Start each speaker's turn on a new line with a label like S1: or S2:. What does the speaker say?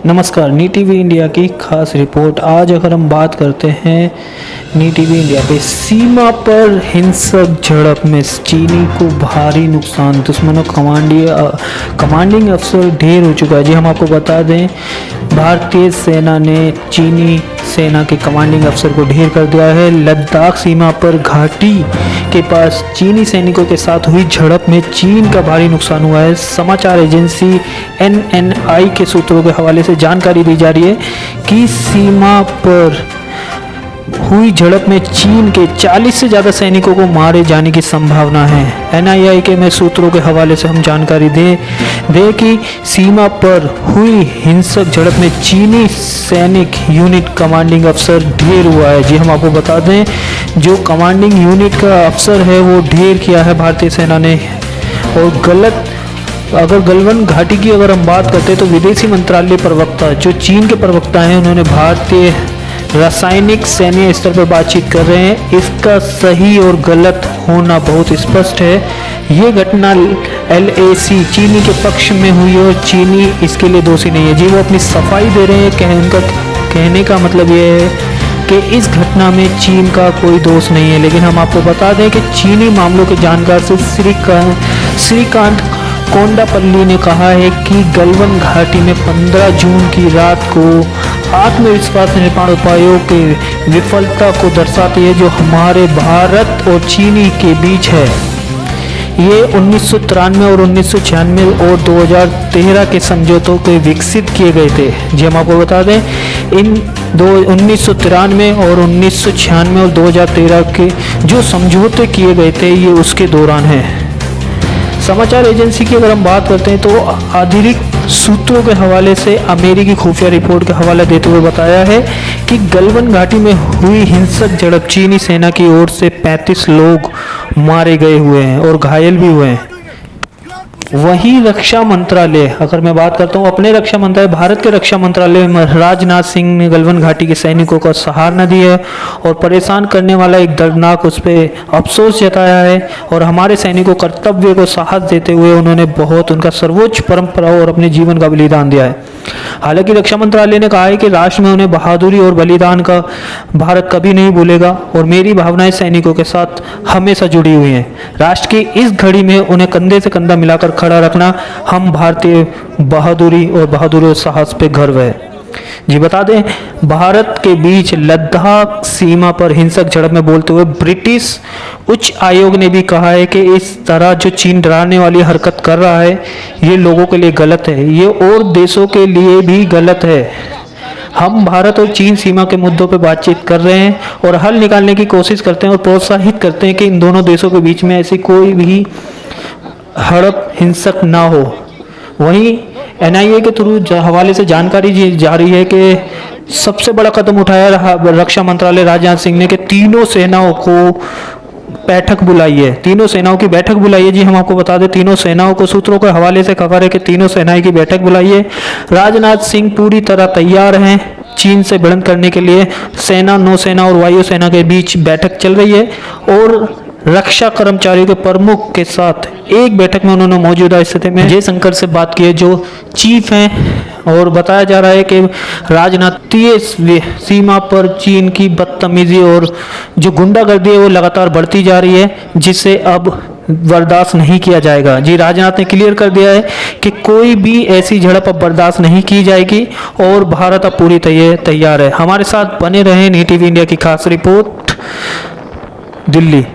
S1: नमस्कार, नी TV India की खास रिपोर्ट। आज अगर हम बात करते हैं नी टीवी इंडिया पे, सीमा पर हिंसक झड़प में चीनी को भारी नुकसान, दुश्मनों कमांडिंग अफसर ढेर हो चुका है। जी हम आपको बता दें, भारतीय सेना ने चीनी सेना के कमांडिंग अफसर को ढेर कर दिया है। लद्दाख सीमा पर घाटी के पास चीनी सैनिकों के साथ हुई झड़प में चीन का भारी नुकसान हुआ है। समाचार एजेंसी NNI के सूत्रों के हवाले से जानकारी दी जा रही है कि सीमा पर हुई झड़प में चीन के 40 से ज़्यादा सैनिकों को मारे जाने की संभावना है। NII के में सूत्रों के हवाले से हम जानकारी दे कि सीमा पर हुई हिंसक झड़प में चीनी सैनिक यूनिट कमांडिंग अफसर ढेर हुआ है। जी हम आपको बता दें, जो कमांडिंग यूनिट का अफसर है वो ढेर किया है भारतीय सेना ने। और अगर गलवान घाटी की अगर हम बात करते हैं तो विदेशी मंत्रालय प्रवक्ता, जो चीन के प्रवक्ता हैं, उन्होंने भारतीय रासायनिक सैन्य स्तर पर बातचीत कर रहे हैं। इसका सही और गलत होना बहुत स्पष्ट है। ये घटना LAC चीनी के पक्ष में हुई और चीनी इसके लिए दोषी नहीं है। जी वो अपनी सफाई दे रहे हैं। उनका कहने का मतलब ये है कि इस घटना में चीन का कोई दोष नहीं है। लेकिन हम आपको बता दें कि चीनी मामलों के जानकार से श्रीकांत कोंडापल्ली ने कहा है कि गलवान घाटी में 15 जून की रात को आत्मविश्वास निर्माण उपायों के विफलता को दर्शाती है, जो हमारे भारत और चीनी के बीच है। ये 1993 और 1996 और 2013 के समझौतों के विकसित किए गए थे। जी हम आपको बता दें, इन 1993 और 1996 और 2013 के जो समझौते किए गए थे, ये उसके दौरान है। समाचार एजेंसी की अगर हम बात करते हैं तो आधिकारिक सूत्रों के हवाले से अमेरिकी खुफिया रिपोर्ट का हवाला देते हुए बताया है कि गलवान घाटी में हुई हिंसक झड़प चीनी सेना की ओर से 35 लोग मारे गए हुए हैं और घायल भी हुए हैं। वहीं रक्षा मंत्रालय, अगर मैं बात करता हूँ अपने रक्षा मंत्रालय, भारत के रक्षा मंत्रालय में राजनाथ सिंह ने गलवान घाटी के सैनिकों का सहारा दिया है और परेशान करने वाला एक दर्दनाक उस पर अफसोस जताया है। और हमारे सैनिकों कर्तव्य को साहस देते हुए उन्होंने बहुत उनका सर्वोच्च परंपरा और अपने जीवन का बलिदान दिया है। हालांकि रक्षा मंत्रालय ने कहा है कि राष्ट्र में उन्हें बहादुरी और बलिदान का भारत कभी नहीं भूलेगा और मेरी भावनाएं सैनिकों के साथ हमेशा जुड़ी हुई हैं। राष्ट्र की इस घड़ी में उन्हें कंधे से कंधा मिलाकर खड़ा रखना हम भारतीय बहादुरी और साहस पे गर्व है। जी बता दें, भारत के बीच लद्दाख सीमा पर हिंसक झड़प में बोलते हुए ब्रिटिश उच्च आयोग ने भी कहा है कि इस तरह जो चीन डराने वाली हरकत कर रहा है, ये लोगों के लिए गलत है, ये और देशों के लिए भी गलत है। हम भारत और चीन सीमा के मुद्दों पर बातचीत कर रहे हैं और हल निकालने की कोशिश करते हैं और प्रोत्साहित करते हैं कि इन दोनों देशों के बीच में ऐसी कोई भी हड़प हिंसक ना हो। वहीं NIA के थ्रू हवाले से जानकारी जा रही है कि सबसे बड़ा कदम उठाया रक्षा मंत्रालय राजनाथ सिंह ने कि तीनों सेनाओं को बैठक बुलाई है, तीनों सेनाओं की बैठक बुलाई है। जी हम आपको बता दें, तीनों सेनाओं को सूत्रों के हवाले से खबर है कि तीनों सेनाएं की बैठक बुलाई है। राजनाथ सिंह पूरी तरह तैयार हैं चीन से भिड़ंत करने के लिए। सेना, नौसेना और वायुसेना के बीच बैठक चल रही है और रक्षा कर्मचारियों के प्रमुख के साथ एक बैठक में उन्होंने मौजूदा स्थिति में जयशंकर से बात की है, जो चीफ हैं। और बताया जा रहा है कि राजनीतिक सीमा पर चीन की बदतमीजी और जो गुंडागर्दी है वो लगातार बढ़ती जा रही है, जिसे अब बर्दाश्त नहीं किया जाएगा। जी राजनाथ ने क्लियर कर दिया है कि कोई भी ऐसी झड़प अब बर्दाश्त नहीं की जाएगी और भारत अब पूरी तैयार है। हमारे साथ बने रहें। नी टीवी इंडिया की खास रिपोर्ट, दिल्ली।